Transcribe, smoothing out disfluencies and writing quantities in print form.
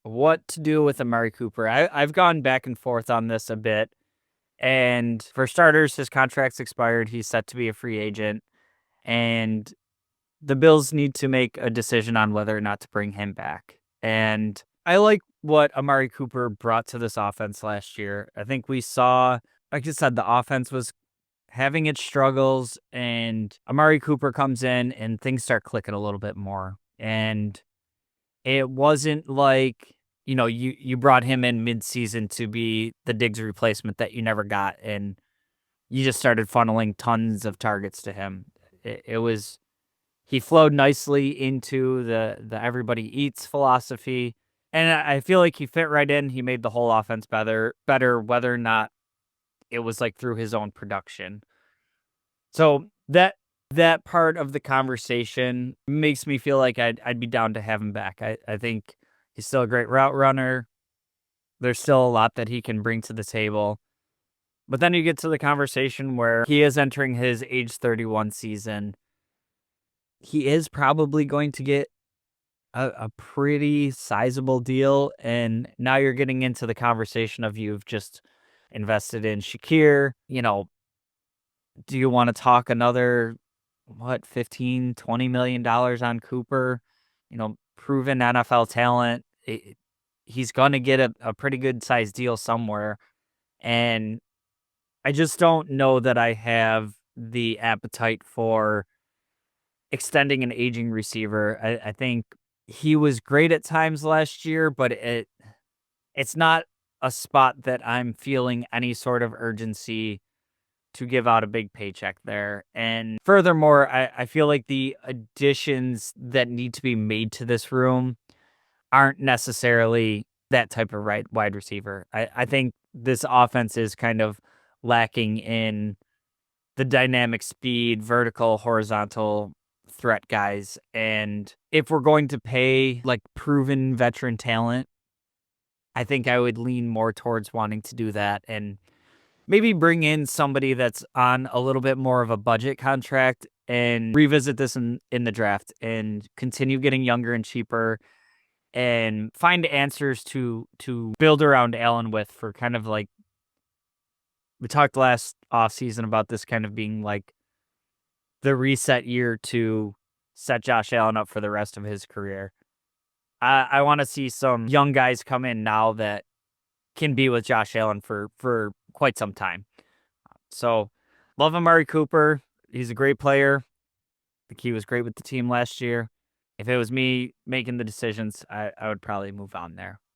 what to do with Amari Cooper. I've gone back and forth on this a bit. And for starters, his contract's expired. He's set to be a free agent. And the Bills need to make a decision on whether or not to bring him back. And I like what Amari Cooper brought to this offense last year. I think we saw, like I said, the offense was having its struggles, and Amari Cooper comes in and things start clicking a little bit more. And it wasn't like, you brought him in midseason to be the Diggs replacement that you never got, and you just started funneling tons of targets to him. It was he flowed nicely into the everybody eats philosophy, and I feel like he fit right in. He made the whole offense better, whether or not it was like through his own production. So that part of the conversation makes me feel like I'd be down to have him back. I think he's still a great route runner. There's still a lot that he can bring to the table. But then you get to the conversation where he is entering his age 31 season. He is probably going to get a pretty sizable deal. And now you're getting into the conversation of you've just invested in Shakir. Do you want to talk another, 15, $20 million on Cooper? Proven NFL talent. He's going to get a pretty good sized deal somewhere. And I just don't know that I have the appetite for extending an aging receiver. I think he was great at times last year, but it's not a spot that I'm feeling any sort of urgency to give out a big paycheck there. And furthermore, I feel like the additions that need to be made to this room aren't necessarily that type of wide receiver. I think this offense is kind of lacking in the dynamic speed, vertical, horizontal threat guys. And if we're going to pay like proven veteran talent, I think I would lean more towards wanting to do that and maybe bring in somebody that's on a little bit more of a budget contract and revisit this in the draft and continue getting younger and cheaper and find answers to build around Allen with for kind of like we talked last offseason about this kind of being like the reset year to set Josh Allen up for the rest of his career. I want to see some young guys come in now that can be with Josh Allen for quite some time. So, love Amari Cooper. He's a great player. I think he was great with the team last year. If it was me making the decisions, I would probably move on there.